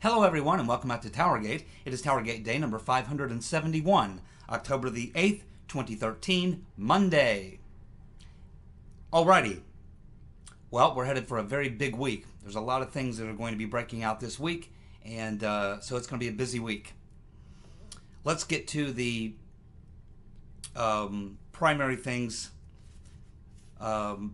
Hello everyone and welcome out to TowerGate. It is TowerGate day number 571, October the 8th, 2013, Monday. Alrighty, well, we're headed for a very big week. There's a lot of things that are going to be breaking out this week, and so it's going to be a busy week. Let's get to the primary things that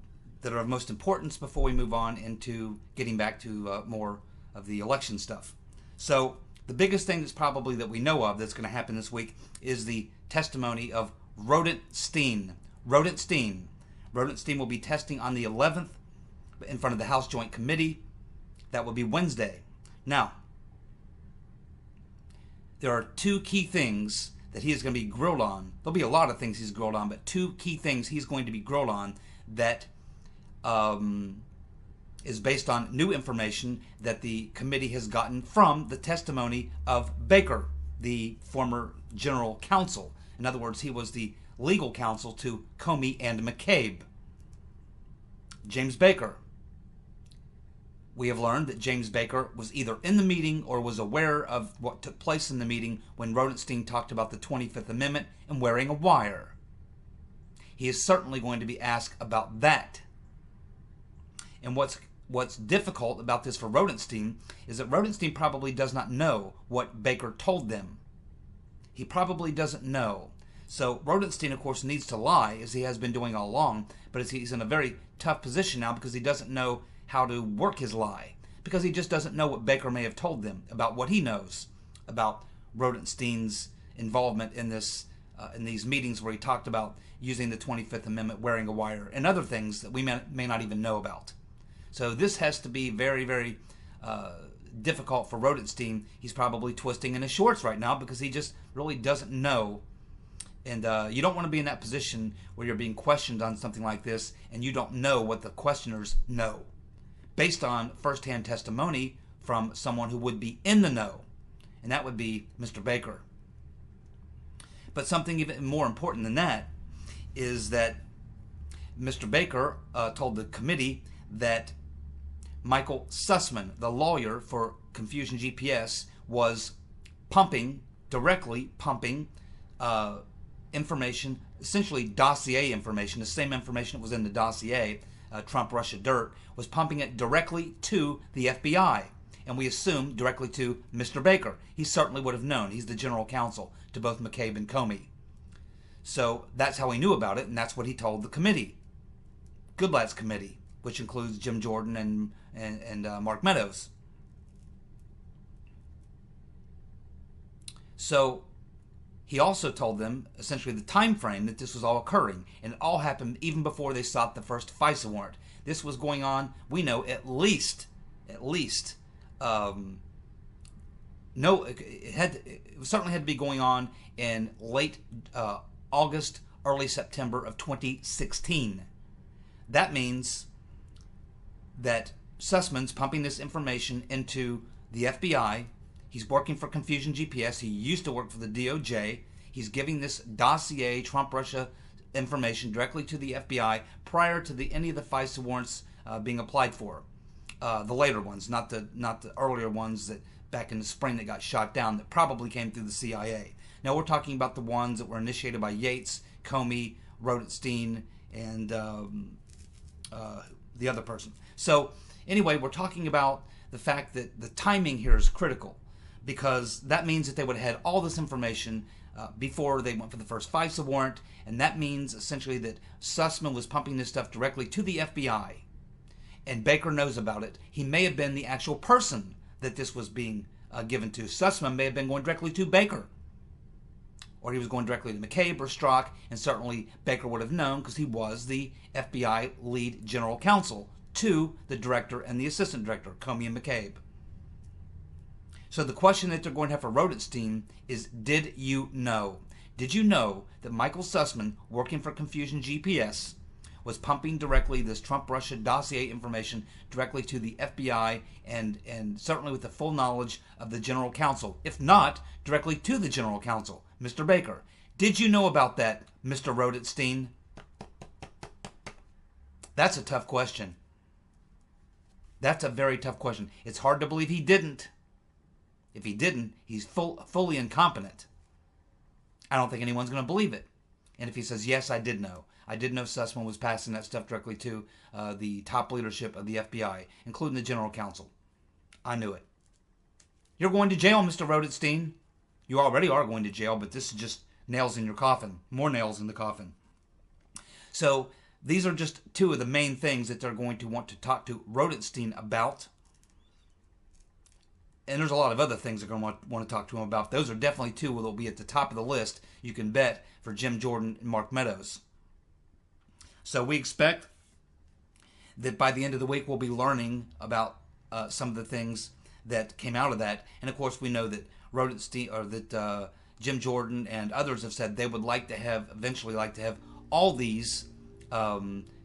are of most importance before we move on into getting back to more of the election stuff. So the biggest thing that's probably that we know of that's going to happen this week is the testimony of Rosenstein. Rosenstein will be testing on the 11th in front of the House Joint Committee. That will be Wednesday. Now, there are two key things that he is going to be grilled on. There'll be a lot of things he's grilled on, but two key things he's going to be grilled on that is based on new information that the committee has gotten from the testimony of Baker, the former general counsel. In other words, he was the legal counsel to Comey and McCabe. James Baker. We have learned that James Baker was either in the meeting or was aware of what took place in the meeting when Rosenstein talked about the 25th Amendment and wearing a wire. He is certainly going to be asked about that. And what's difficult about this for Rosenstein is that Rosenstein probably does not know what Baker told them. He probably doesn't know. So Rosenstein, of course, needs to lie, as he has been doing all along, but he's in a very tough position now because he doesn't know how to work his lie, because he just doesn't know what Baker may have told them about what he knows about Rosenstein's involvement in this in these meetings where he talked about using the 25th Amendment, wearing a wire, and other things that we may not even know about. So this has to be very, very difficult for Rosenstein. He's probably twisting in his shorts right now because he just really doesn't know. And you don't want to be in that position where you're being questioned on something like this and you don't know what the questioners know, based on firsthand testimony from someone who would be in the know, and that would be Mr. Baker. But something even more important than that is that Mr. Baker told the committee that Michael Sussman, the lawyer for Confusion GPS, was directly pumping information, essentially dossier information, the same information that was in the dossier, Trump Russia Dirt, was pumping it directly to the FBI. And we assume directly to Mr. Baker. He certainly would have known. He's the general counsel to both McCabe and Comey. So that's how he knew about it, and that's what he told the committee. Goodlatte's committee, which includes Jim Jordan and Mark Meadows. So he also told them essentially the time frame that this was all occurring, and it all happened even before they sought the first FISA warrant. This was going on, we know, it certainly had to be going on in late August, early September of 2016. That means that Sussman's pumping this information into the FBI. He's working for Confusion GPS. He used to work for the DOJ. He's giving this dossier, Trump Russia information, directly to the FBI prior to any of the FISA warrants being applied for. The later ones, not the earlier ones that back in the spring that got shot down that probably came through the CIA. Now we're talking about the ones that were initiated by Yates, Comey, Rosenstein, and the other person. So anyway, we're talking about the fact that the timing here is critical, because that means that they would have had all this information before they went for the first FISA warrant, and that means essentially that Sussman was pumping this stuff directly to the FBI, and Baker knows about it. He may have been the actual person that this was being given to. Sussman may have been going directly to Baker, or he was going directly to McCabe or Strzok, and certainly Baker would have known because he was the FBI lead general counsel to the director and the assistant director, Comey and McCabe. So the question that they're going to have for Rosenstein is, did you know? Did you know that Michael Sussman, working for Confusion GPS, was pumping directly this Trump Russia dossier information directly to the FBI and certainly with the full knowledge of the general counsel, if not directly to the general counsel, Mr. Baker? Did you know about that, Mr. Rosenstein? That's a tough question. That's a very tough question. It's hard to believe he didn't. If he didn't, he's fully incompetent. I don't think anyone's going to believe it. And if he says, yes, I did know Sussman was passing that stuff directly to the top leadership of the FBI, including the general counsel. I knew it. You're going to jail, Mr. Rosenstein. You already are going to jail, but this is just nails in your coffin. More nails in the coffin. So these are just two of the main things that they're going to want to talk to Rosenstein about. And there's a lot of other things they're going to want to talk to him about. Those are definitely two that will be at the top of the list, you can bet, for Jim Jordan and Mark Meadows. So we expect that by the end of the week we'll be learning about some of the things that came out of that. And of course we know that Rosenstein, or that Jim Jordan and others have said they would eventually like to have all these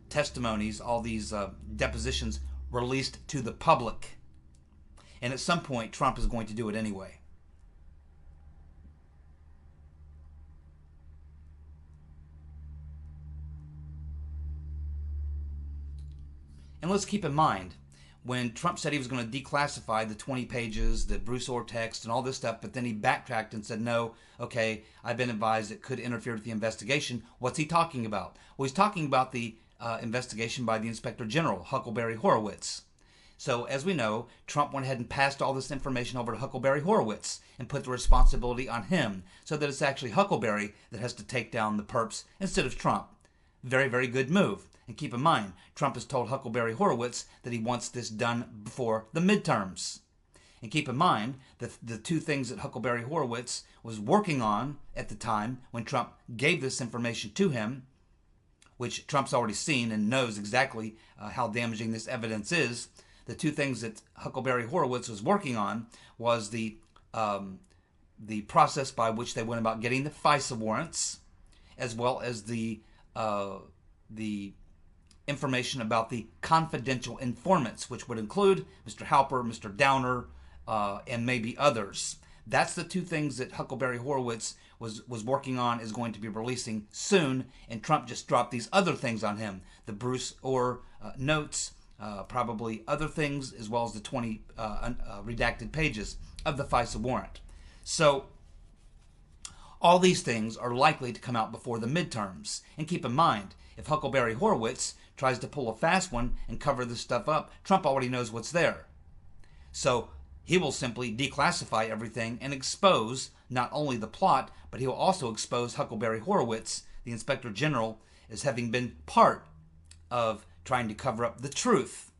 testimonies, all these depositions released to the public. And at some point, Trump is going to do it anyway. And let's keep in mind, when Trump said he was going to declassify the 20 pages, the Bruce Orr text, and all this stuff, but then he backtracked and said, no, okay, I've been advised it could interfere with the investigation. What's he talking about? Well, he's talking about the investigation by the Inspector General, Huckleberry Horowitz. So, as we know, Trump went ahead and passed all this information over to Huckleberry Horowitz and put the responsibility on him, so that it's actually Huckleberry that has to take down the perps instead of Trump. Very, very good move. And keep in mind, Trump has told Huckleberry Horowitz that he wants this done before the midterms. And keep in mind that the two things that Huckleberry Horowitz was working on at the time when Trump gave this information to him, which Trump's already seen and knows exactly how damaging this evidence is. The two things that Huckleberry Horowitz was working on was the process by which they went about getting the FISA warrants, as well as the information about the confidential informants, which would include Mr. Halper, Mr. Downer, and maybe others. That's the two things that Huckleberry Horowitz was working on, is going to be releasing soon, and Trump just dropped these other things on him. The Bruce Orr notes, probably other things, as well as the 20 redacted pages of the FISA warrant. So all these things are likely to come out before the midterms. And keep in mind, if Huckleberry Horowitz tries to pull a fast one and cover this stuff up, Trump already knows what's there. So he will simply declassify everything and expose not only the plot, but he will also expose Huckleberry Horowitz, the Inspector General, as having been part of trying to cover up the truth,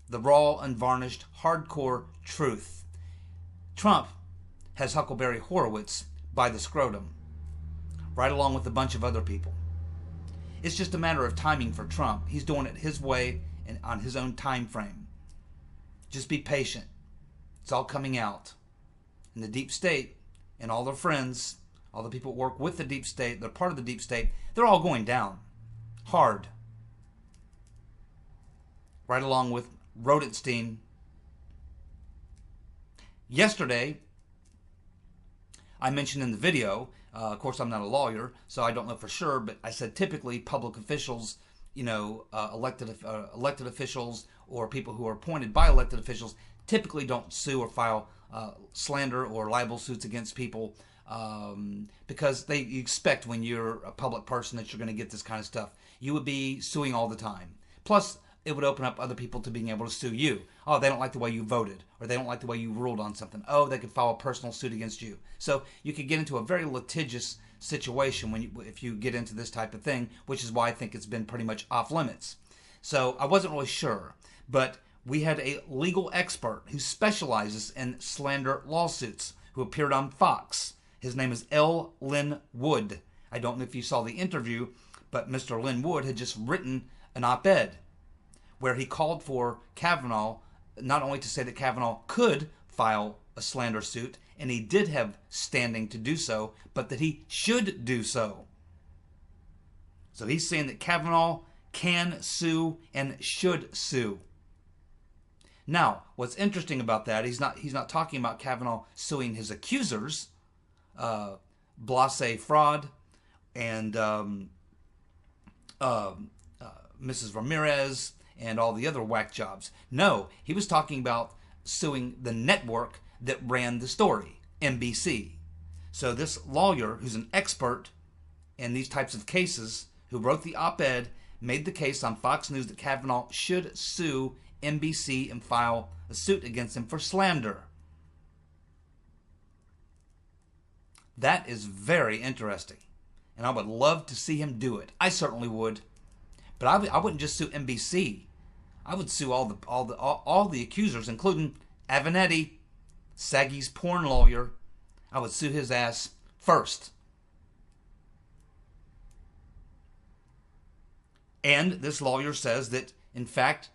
the raw, unvarnished, hardcore truth. Trump has Huckleberry Horowitz by the scrotum, right along with a bunch of other people. It's just a matter of timing for Trump. He's doing it his way and on his own time frame. Just be patient. It's all coming out. And the deep state and all their friends, all the people who work with the deep state, they're part of the deep state, they're all going down. Hard. Right along with Rosenstein. Yesterday, I mentioned in the video, of course I'm not a lawyer, so I don't know for sure, but I said typically public officials, elected officials or people who are appointed by elected officials typically don't sue or file slander or libel suits against people because you expect when you're a public person that you're going to get this kind of stuff. You would be suing all the time. Plus, it would open up other people to being able to sue you. Oh, they don't like the way you voted, or they don't like the way you ruled on something. Oh, they could file a personal suit against you. So you could get into a very litigious situation if you get into this type of thing, which is why I think it's been pretty much off limits. So I wasn't really sure, but we had a legal expert who specializes in slander lawsuits who appeared on Fox. His name is L. Lynn Wood. I don't know if you saw the interview, but Mr. Lynn Wood had just written an op-ed where he called for Kavanaugh not only to say that Kavanaugh could file a slander suit, and he did have standing to do so, but that he should do so. So he's saying that Kavanaugh can sue and should sue. Now, what's interesting about that, he's not talking about Kavanaugh suing his accusers, Blasé Fraud and Mrs. Ramirez and all the other whack jobs. No, he was talking about suing the network that ran the story, NBC. So this lawyer, who's an expert in these types of cases, who wrote the op-ed, made the case on Fox News that Kavanaugh should sue NBC and file a suit against him for slander. That is very interesting, and I would love to see him do it. I certainly would, but I wouldn't just sue NBC. I would sue all the accusers, including Avenatti, Saggy's porn lawyer. I would sue his ass first. And this lawyer says that, in fact,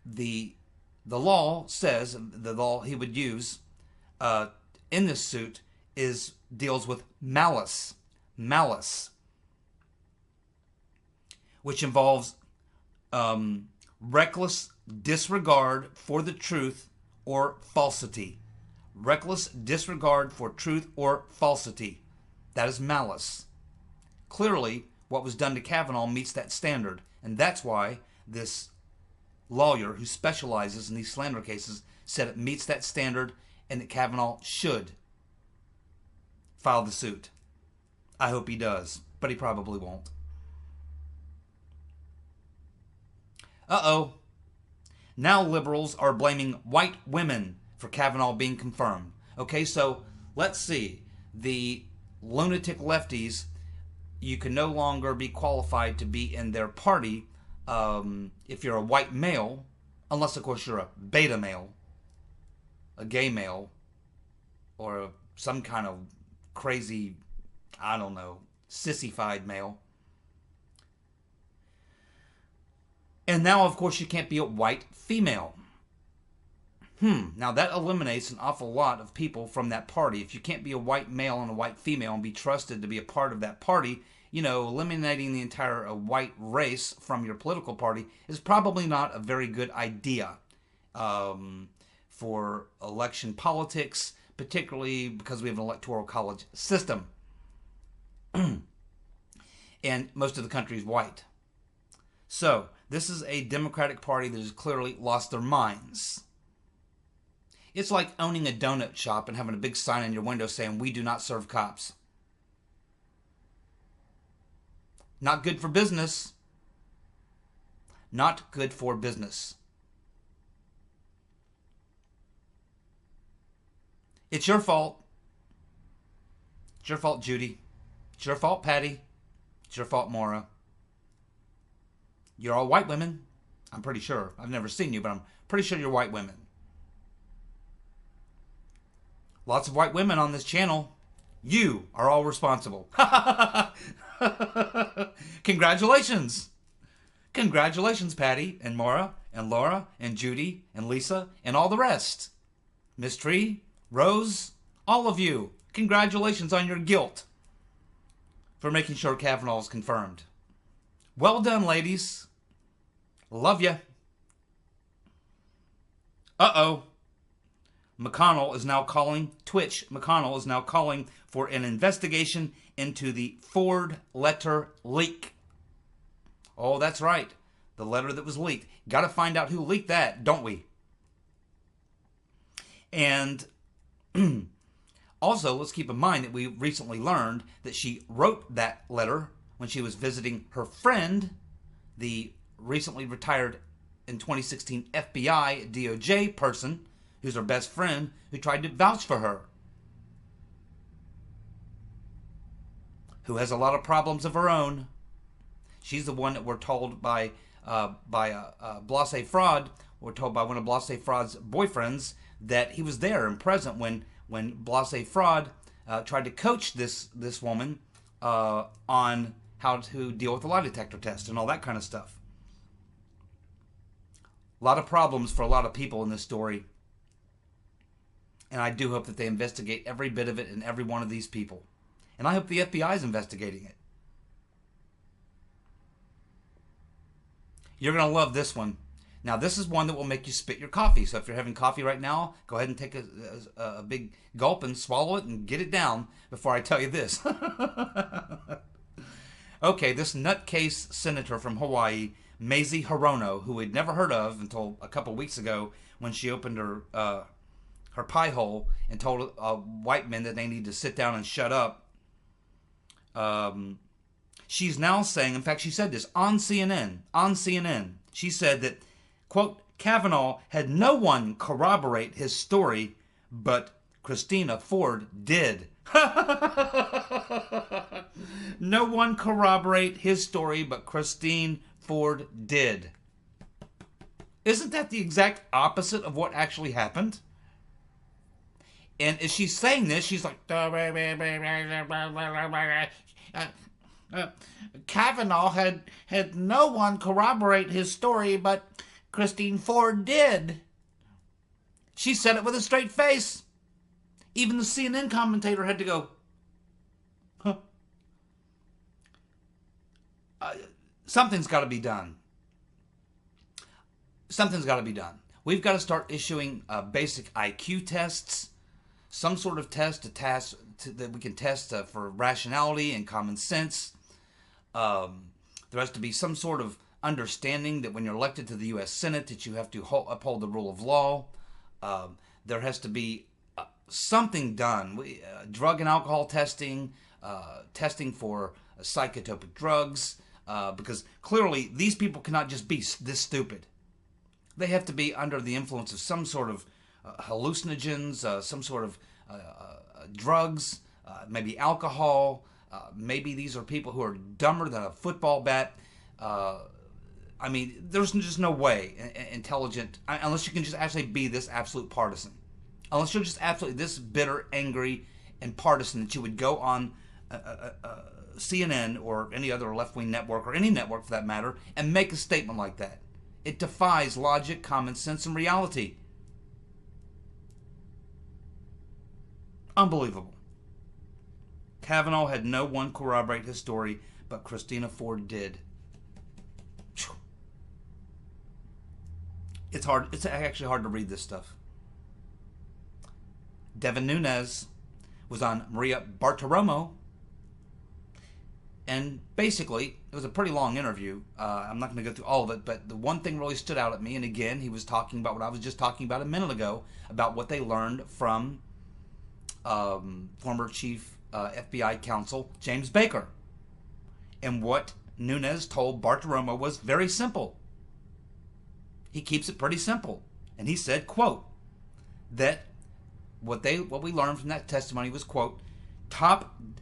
the law says, the law he would use in this suit deals with malice, which involves reckless disregard for the truth or falsity. Reckless disregard for truth or falsity. That is malice. Clearly, what was done to Kavanaugh meets that standard, and that's why this lawyer who specializes in these slander cases said it meets that standard and that Kavanaugh should file the suit. I hope he does, but he probably won't. Uh-oh. Now liberals are blaming white women for Kavanaugh being confirmed. Okay, so let's see. The lunatic lefties, you can no longer be qualified to be in their party if you're a white male, unless, of course, you're a beta male, a gay male, or some kind of crazy, I don't know, sissified male. And now, of course, you can't be a white female. Now that eliminates an awful lot of people from that party. If you can't be a white male and a white female and be trusted to be a part of that party, you know, eliminating the entire white race from your political party is probably not a very good idea for election politics, particularly because we have an electoral college system. And most of the country is white. So, this is a Democratic Party that has clearly lost their minds. It's like owning a donut shop and having a big sign in your window saying, "We do not serve cops." Not good for business. Not good for business. It's your fault. It's your fault, Judy. It's your fault, Patty. It's your fault, Maura. You're all white women. I'm pretty sure. I've never seen you, but I'm pretty sure you're white women. Lots of white women on this channel. You are all responsible. Congratulations. Congratulations, Patty and Maura and Laura and Judy and Lisa and all the rest. Miss Tree, Rose, all of you. Congratulations on your guilt for making sure Kavanaugh is confirmed. Well done, ladies. Love ya. Uh-oh. McConnell is now calling, Twitch McConnell is now calling for an investigation into the Ford letter leak. Oh, that's right. The letter that was leaked. Got to find out who leaked that, don't we? And also, let's keep in mind that we recently learned that she wrote that letter when she was visiting her friend, the recently retired in 2016 FBI DOJ person, who's her best friend, who tried to vouch for her, who has a lot of problems of her own. She's the one that we're told by Blasé Fraud, we're told by one of Blasé Fraud's boyfriends that he was there and present when Blasé Fraud tried to coach this woman on how to deal with the lie detector test and all that kind of stuff. A lot of problems for a lot of people in this story. And I do hope that they investigate every bit of it and every one of these people. And I hope the FBI is investigating it. You're going to love this one. Now, this is one that will make you spit your coffee. So if you're having coffee right now, go ahead and take a big gulp and swallow it and get it down before I tell you this. Okay, this nutcase senator from Hawaii, Mazie Hirono, who we'd never heard of until a couple weeks ago when she opened her her pie hole and told white men that they need to sit down and shut up. She's now saying, in fact, she said this on CNN. She said that, quote, Kavanaugh had no one corroborate his story, but Christina Ford did. No one corroborate his story, but Christine Ford did. Isn't that the exact opposite of what actually happened? And as she's saying this, she's like, Kavanaugh had no one corroborate his story, but Christine Ford did. She said it with a straight face. Even the CNN commentator had to go, huh. Something's got to be done. Something's got to be done. We've got to start issuing basic IQ tests, some sort of test that we can test for rationality and common sense. There has to be some sort of understanding that when you're elected to the U.S. Senate that you have to uphold the rule of law. There has to be something done. Drug and alcohol testing, testing for psychotropic drugs, because clearly these people cannot just be this stupid. They have to be under the influence of some sort of hallucinogens, some sort of drugs, maybe alcohol. Maybe these are people who are dumber than a football bat. I mean, there's just no way intelligent, unless you can just actually be this absolute partisan. Unless you're just absolutely this bitter, angry, and partisan that you would go on CNN or any other left-wing network, or any network for that matter, and make a statement like that. It defies logic, common sense, and reality. Unbelievable. Kavanaugh had no one corroborate his story, but Christina Ford did. It's hard. It's actually hard to read this stuff. Devin Nunes was on Maria Bartiromo, and basically, it was a pretty long interview. I'm not going to go through all of it, but the one thing really stood out at me, and again, he was talking about what I was just talking about a minute ago, about what they learned from former chief FBI counsel James Baker. And what Nunes told Bartiromo was very simple. He keeps it pretty simple. And he said, quote, that what we learned from that testimony was, quote,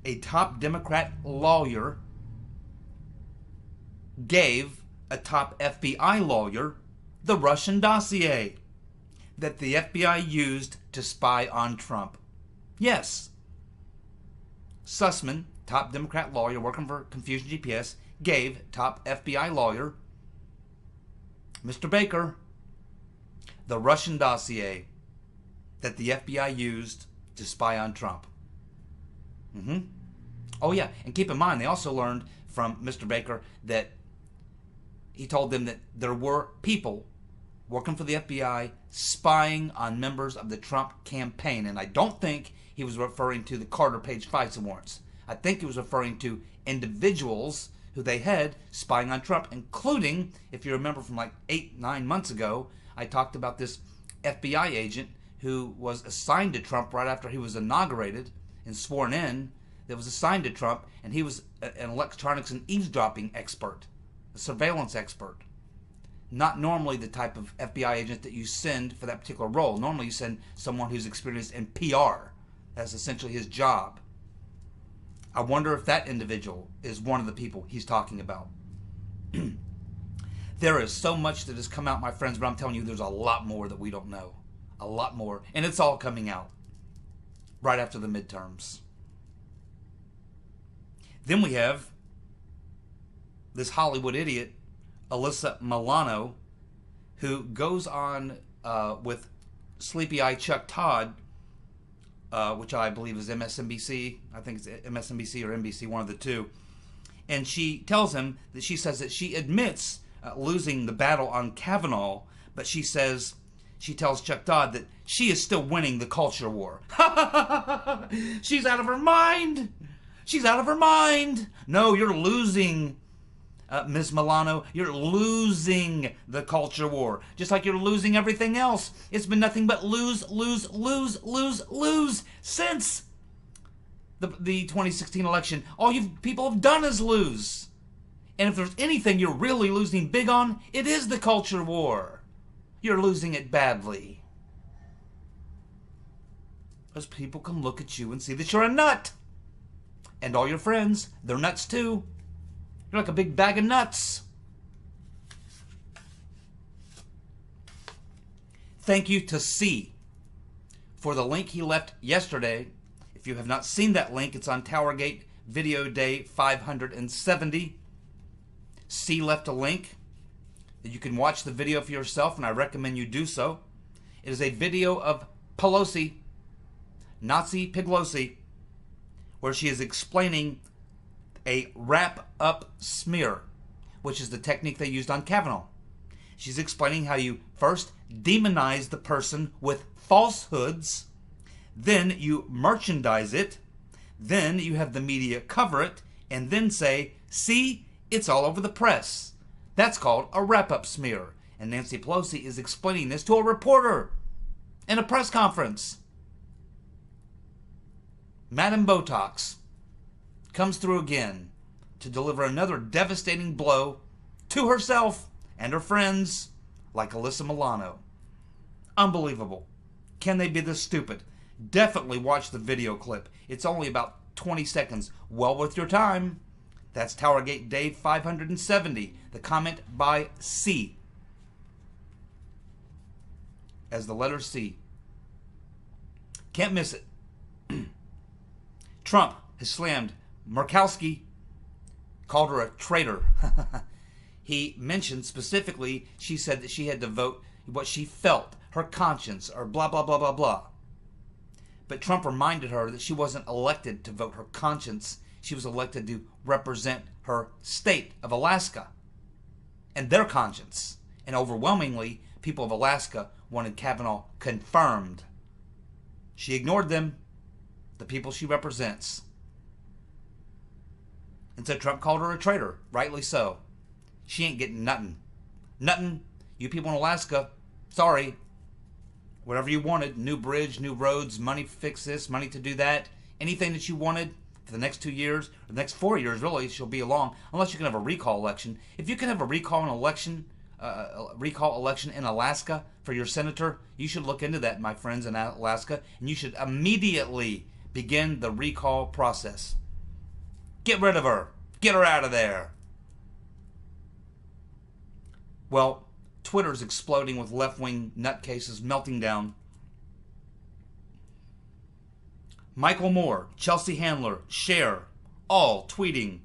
a top Democrat lawyer gave a top FBI lawyer the Russian dossier that the FBI used to spy on Trump. Yes. Sussman, top Democrat lawyer working for Confusion GPS, gave top FBI lawyer Mr. Baker the Russian dossier that the FBI used to spy on Trump. Oh yeah, and keep in mind, they also learned from Mr. Baker that he told them that there were people working for the FBI spying on members of the Trump campaign. And I don't think he was referring to the Carter Page FISA warrants. I think he was referring to individuals who they had spying on Trump, including, if you remember from like 8-9 months ago, I talked about this FBI agent who was assigned to Trump right after he was inaugurated and sworn in, that was assigned to Trump, and he was an electronics and eavesdropping expert, a surveillance expert. Not normally the type of FBI agent that you send for that particular role. Normally you send someone who's experienced in PR. That's essentially his job. I wonder if that individual is one of the people he's talking about. There is so much that has come out, my friends, but I'm telling you, there's a lot more that we don't know. A lot more. And it's all coming out right after the midterms. Then we have this Hollywood idiot, Alyssa Milano, who goes on with Sleepy Eye Chuck Todd, which I believe is MSNBC. I think it's MSNBC or NBC, one of the two. And she tells him that she says that she admits losing the battle on Kavanaugh, but she tells Chuck Todd that she is still winning the culture war. She's out of her mind. She's out of her mind. No, you're losing Ms. Milano, you're losing the culture war. Just like you're losing everything else. It's been nothing but lose, lose, lose, lose, lose since the 2016 election. All you people have done is lose. And if there's anything you're really losing big on, it is the culture war. You're losing it badly. Because people can look at you and see that you're a nut. And all your friends, they're nuts too. You're like a big bag of nuts. Thank you to C for the link he left yesterday. If you have not seen that link, it's on TowerGate Video Day 570. C left a link that you can watch the video for yourself, and I recommend you do so. It is a video of Pelosi, Nazi Piglosi, where she is explaining a wrap-up smear, which is the technique they used on Kavanaugh. She's explaining how you first demonize the person with falsehoods, then you merchandise it, then you have the media cover it, and then say, see, it's all over the press. That's called a wrap-up smear. And Nancy Pelosi is explaining this to a reporter in a press conference. Madam Botox comes through again to deliver another devastating blow to herself and her friends like Alyssa Milano. Unbelievable. Can they be this stupid? Definitely watch the video clip. It's only about 20 seconds. Well worth your time. That's TowerGate Day 570. The comment by C. As the letter C. Can't miss it. Trump has slammed Murkowski, called her a traitor. He mentioned specifically, she said that she had to vote what she felt, her conscience, or blah, blah, blah, blah, blah. But Trump reminded her that she wasn't elected to vote her conscience. She was elected to represent her state of Alaska and their conscience. And overwhelmingly, people of Alaska wanted Kavanaugh confirmed. She ignored them, the people she represents. And so Trump called her a traitor, rightly so. She ain't getting nothing. Nothing. You people in Alaska, sorry. Whatever you wanted, new bridge, new roads, money to fix this, money to do that, anything that you wanted for the next 2 years, or the next 4 years, really, she'll be along, unless you can have a recall election. If you can have a recall election in Alaska for your senator, you should look into that, my friends in Alaska, and you should immediately begin the recall process. Get rid of her. Get her out of there. Well, Twitter's exploding with left-wing nutcases melting down. Michael Moore, Chelsea Handler, Cher, all tweeting.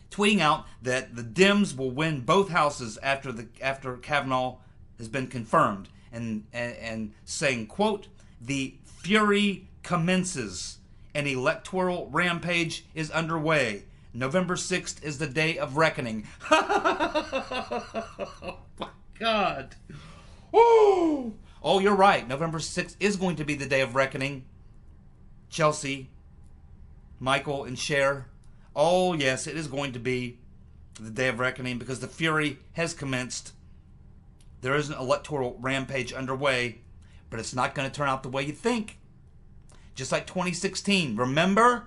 Tweeting out that the Dems will win both houses after Kavanaugh has been confirmed. And saying, quote, the fury commences. An electoral rampage is underway. November 6th is the day of reckoning. Oh, my God. Woo! Oh, you're right. November 6th is going to be the day of reckoning. Chelsea, Michael, and Cher. Oh, yes, it is going to be the day of reckoning because the fury has commenced. There is an electoral rampage underway, but it's not going to turn out the way you think. Just like 2016. Remember?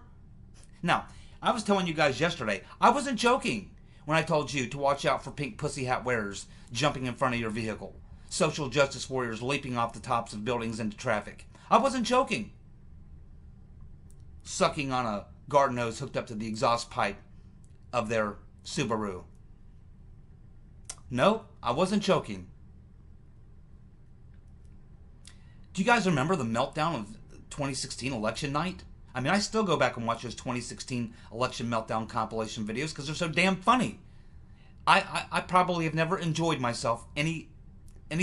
Now, I was telling you guys yesterday, I wasn't joking when I told you to watch out for pink pussy hat wearers jumping in front of your vehicle. Social justice warriors leaping off the tops of buildings into traffic. I wasn't joking. Sucking on a garden hose hooked up to the exhaust pipe of their Subaru. No, I wasn't joking. Do you guys remember the meltdown of 2016 election night? I mean, I still go back and watch those 2016 election meltdown compilation videos because they're so damn funny. I probably have never enjoyed myself any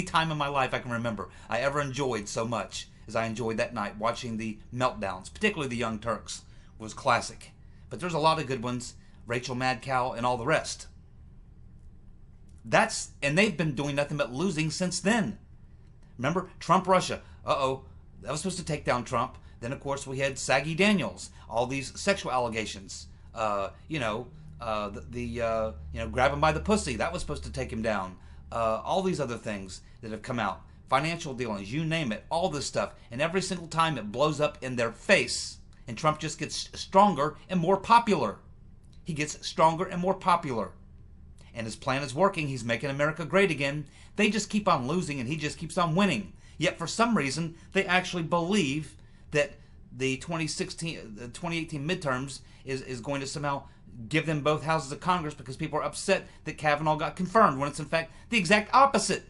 time in my life I can remember I ever enjoyed so much as I enjoyed that night watching the meltdowns, particularly the Young Turks. Was classic. But there's a lot of good ones, Rachel Madcow and all the rest. And they've been doing nothing but losing since then. Remember, Trump, Russia. Uh-oh, that was supposed to take down Trump. Then, of course, we had Saggy Daniels, all these sexual allegations. grab him by the pussy, that was supposed to take him down. All these other things that have come out, financial dealings, you name it, all this stuff, and every single time it blows up in their face, and Trump just gets stronger and more popular. He gets stronger and more popular. And his plan is working. He's making America great again. They just keep on losing and he just keeps on winning. Yet for some reason, they actually believe that the 2018 midterms is going to somehow give them both houses of Congress because people are upset that Kavanaugh got confirmed, when it's in fact the exact opposite.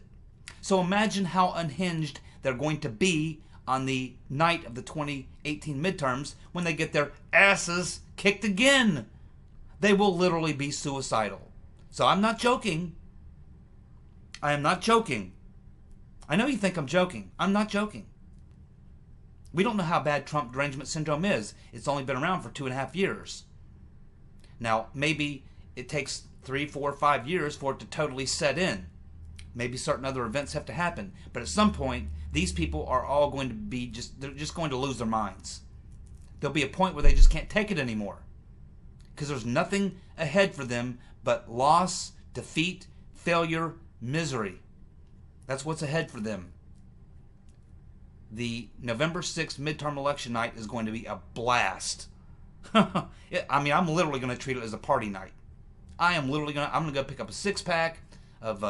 So imagine how unhinged they're going to be on the night of the 2018 midterms when they get their asses kicked again. They will literally be suicidal. So I'm not joking. I am not joking. I know you think I'm joking. I'm not joking. We don't know how bad Trump derangement syndrome is. It's only been around for 2.5 years. Now, maybe it takes 3, 4, 5 years for it to totally set in. Maybe certain other events have to happen. But at some point, these people are all going to be they're just going to lose their minds. There'll be a point where they just can't take it anymore. Because there's nothing ahead for them but loss, defeat, failure, misery. That's what's ahead for them. The November 6th midterm election night is going to be a blast. I mean, I'm literally going to treat it as a party night. I'm going to go pick up a 6-pack of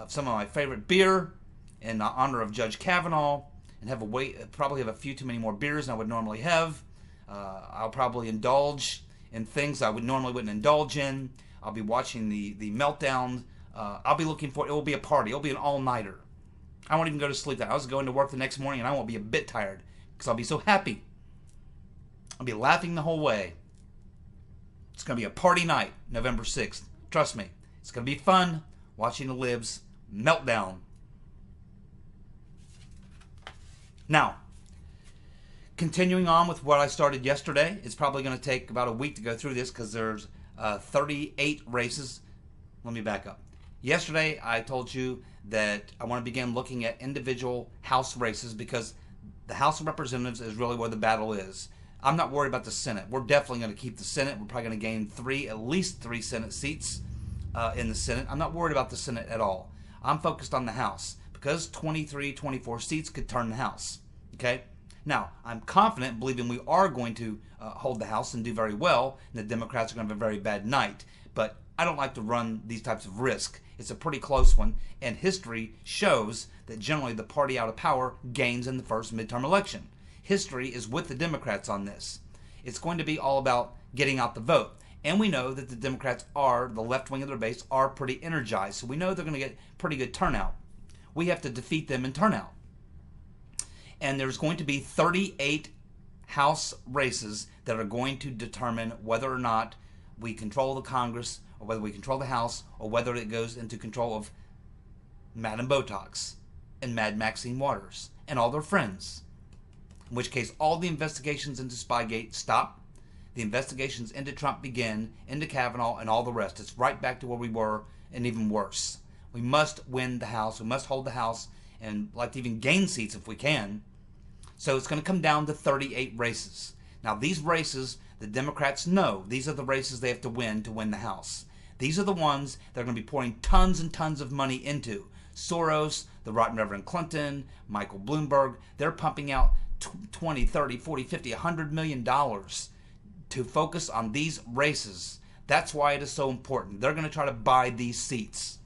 some of my favorite beer in honor of Judge Kavanaugh, and probably have a few too many more beers than I would normally have. I'll probably indulge in things I would normally wouldn't indulge in. I'll be watching the meltdown. I'll be looking for it. Will be a party. It'll be an all-nighter. I won't even go to sleep. I was going to work the next morning and I won't be a bit tired because I'll be so happy. I'll be laughing the whole way. It's going to be a party night, November 6th. Trust me. It's going to be fun watching the libs meltdown. Now, continuing on with what I started yesterday, it's probably going to take about a week to go through this because there's 38 races. Let me back up. Yesterday, I told you that I want to begin looking at individual House races because the House of Representatives is really where the battle is. I'm not worried about the Senate. We're definitely going to keep the Senate. We're probably going to gain at least three Senate seats in the Senate. I'm not worried about the Senate at all. I'm focused on the House because 23, 24 seats could turn the House. Okay? Now, I'm confident, believing we are going to hold the House and do very well, and the Democrats are going to have a very bad night. But I don't like to run these types of risk. It's a pretty close one, and history shows that generally the party out of power gains in the first midterm election. History is with the Democrats on this. It's going to be all about getting out the vote. And we know that the Democrats the left wing of their base, are pretty energized. So we know they're going to get pretty good turnout. We have to defeat them in turnout. And there's going to be 38 House races that are going to determine whether or not we control the Congress, or whether we control the House, or whether it goes into control of Madam Botox and Mad Maxine Waters and all their friends. In which case, all the investigations into Spygate stop. The investigations into Trump begin, into Kavanaugh, and all the rest. It's right back to where we were, and even worse. We must win the House. We must hold the House, and like to even gain seats if we can. So it's going to come down to 38 races. Now, these races, the Democrats know these are the races they have to win the House. These are the ones they're going to be pouring tons and tons of money into. Soros, the Rotten Reverend Clinton, Michael Bloomberg, they're pumping out 20, 30, 40, 50, $100 million to focus on these races. That's why it is so important. They're going to try to buy these seats.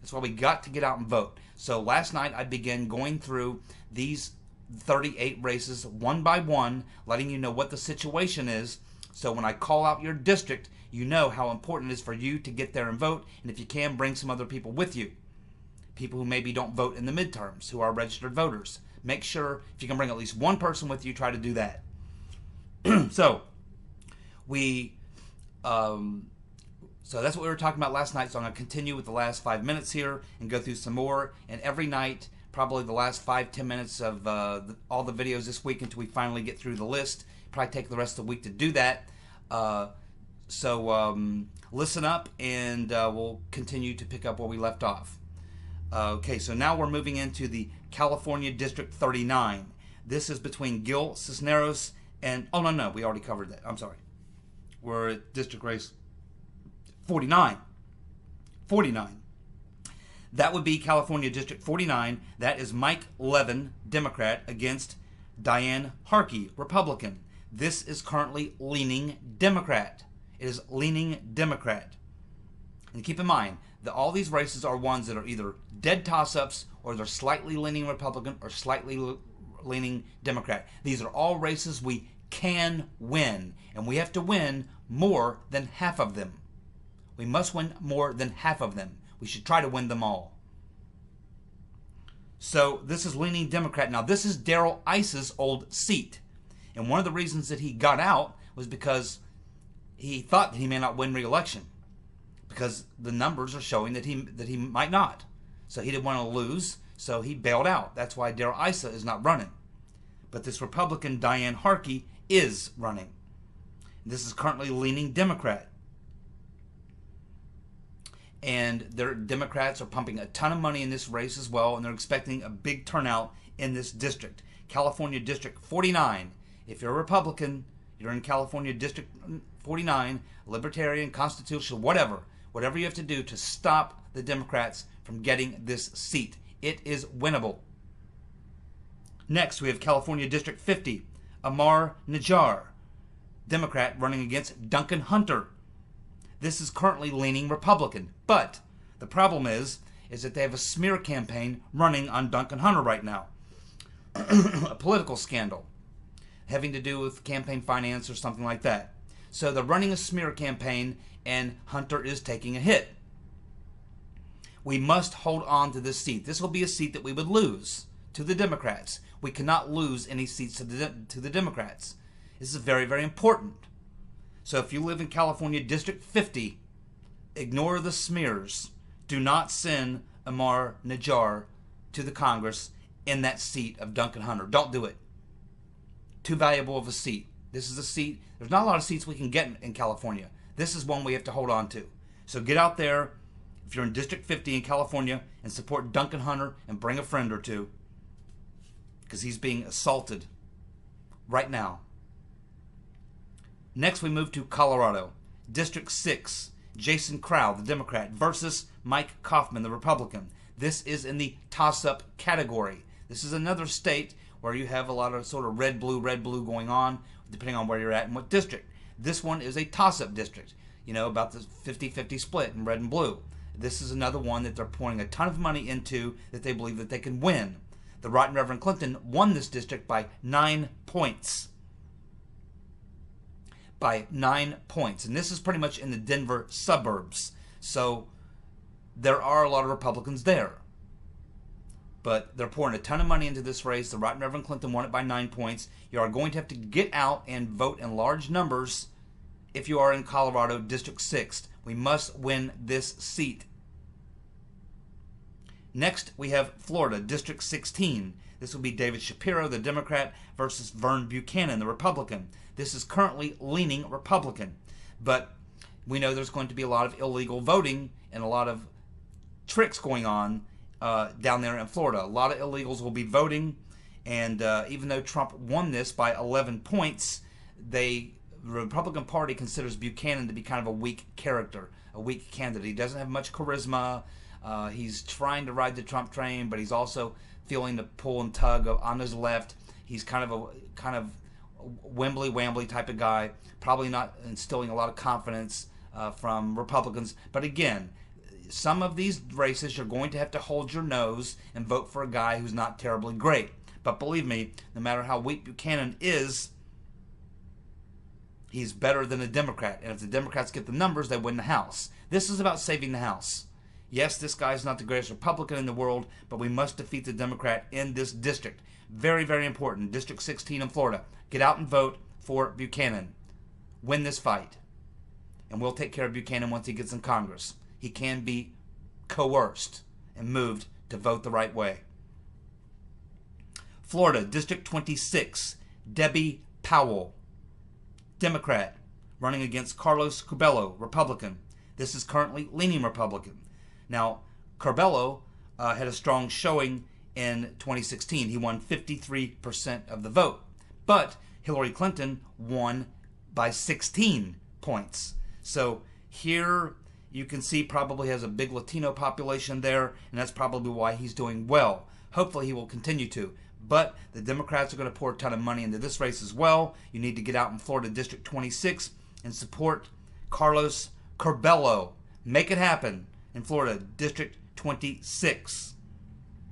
That's why we got to get out and vote. So last night I began going through these 38 races one by one, letting you know what the situation is. So when I call out your district, you know how important it is for you to get there and vote. And if you can, bring some other people with you. People who maybe don't vote in the midterms, who are registered voters. Make sure, if you can bring at least one person with you, try to do that. So that's what we were talking about last night. So I'm going to continue with the last 5 minutes here and go through some more. And every night, probably the last 5-10 minutes of all the videos this week until we finally get through the list. Probably take the rest of the week to do that. So listen up, and we'll continue to pick up where we left off. Okay, so now we're moving into the California District 39. This is between Gil Cisneros and... Oh, no, we already covered that. I'm sorry. We're at District Race 49. 49. That would be California District 49. That is Mike Levin, Democrat, against Diane Harkey, Republican. This is currently leaning Democrat. It is leaning Democrat. And keep in mind that all these races are ones that are either dead toss-ups or they're slightly leaning Republican or slightly leaning Democrat. These are all races we can win, and we have to win more than half of them. We must win more than half of them. We should try to win them all. So this is leaning Democrat. Now this is Darrell Iss's old seat. And one of the reasons that he got out was because he thought that he may not win re-election, because the numbers are showing that he might not. So he didn't want to lose, so he bailed out. That's why Darrell Issa is not running. But this Republican, Diane Harkey, is running. This is currently leaning Democrat. And their Democrats are pumping a ton of money in this race as well, and they're expecting a big turnout in this district. California District 49. If you're a Republican, you're in California District 49, Libertarian, Constitutional, whatever you have to do to stop the Democrats from getting this seat. It is winnable. Next, we have California District 50, Amar Najjar, Democrat, running against Duncan Hunter. This is currently leaning Republican, but the problem is that they have a smear campaign running on Duncan Hunter right now. A political scandal having to do with campaign finance or something like that. So they're running a smear campaign, and Hunter is taking a hit. We must hold on to this seat. This will be a seat that we would lose to the Democrats. We cannot lose any seats to the Democrats. This is very, very important. So if you live in California District 50, ignore the smears. Do not send Amar Najjar to the Congress in that seat of Duncan Hunter. Don't do it. Too valuable of a seat. This is a seat. There's not a lot of seats we can get in California. This is one we have to hold on to. So get out there, if you're in District 50 in California, and support Duncan Hunter and bring a friend or two, because he's being assaulted right now. Next, we move to Colorado. District 6, Jason Crow, the Democrat, versus Mike Kaufman, the Republican. This is in the toss-up category. This is another state where you have a lot of sort of red-blue going on, depending on where you're at and what district. This one is a toss-up district, about the 50-50 split in red and blue. This is another one that they're pouring a ton of money into that they believe that they can win. The Right Reverend Clinton won this district by 9 points. By 9 points. And this is pretty much in the Denver suburbs. So there are a lot of Republicans there. But they're pouring a ton of money into this race. The Right Reverend Clinton won it by 9 points. You are going to have to get out and vote in large numbers if you are in Colorado District 6. We must win this seat. Next, we have Florida District 16. This will be David Shapiro, the Democrat, versus Vern Buchanan, the Republican. This is currently leaning Republican. But we know there's going to be a lot of illegal voting and a lot of tricks going on down there in Florida. A lot of illegals will be voting, and even though Trump won this by 11 points, the Republican Party considers Buchanan to be kind of a weak character, a weak candidate. He doesn't have much charisma. He's trying to ride the Trump train, but he's also feeling the pull and tug on his left. He's kind of wimbly-wambly type of guy, probably not instilling a lot of confidence from Republicans. But again, some of these races you're going to have to hold your nose and vote for a guy who's not terribly great. But believe me, no matter how weak Buchanan is, he's better than a Democrat. And if the Democrats get the numbers, they win the House. This is about saving the House. Yes, this guy's not the greatest Republican in the world, but we must defeat the Democrat in this district. Very, very important. District 16 in Florida. Get out and vote for Buchanan. Win this fight. And we'll take care of Buchanan once he gets in Congress. He can be coerced and moved to vote the right way. Florida, District 26, Debbie Powell, Democrat, running against Carlos Curbelo, Republican. This is currently leaning Republican. Now, Curbelo had a strong showing in 2016. He won 53% of the vote. But Hillary Clinton won by 16 points. So here you can see probably has a big Latino population there, and that's probably why he's doing well. Hopefully he will continue to. But the Democrats are going to pour a ton of money into this race as well. You need to get out in Florida District 26 and support Carlos Curbelo. Make it happen in Florida District 26.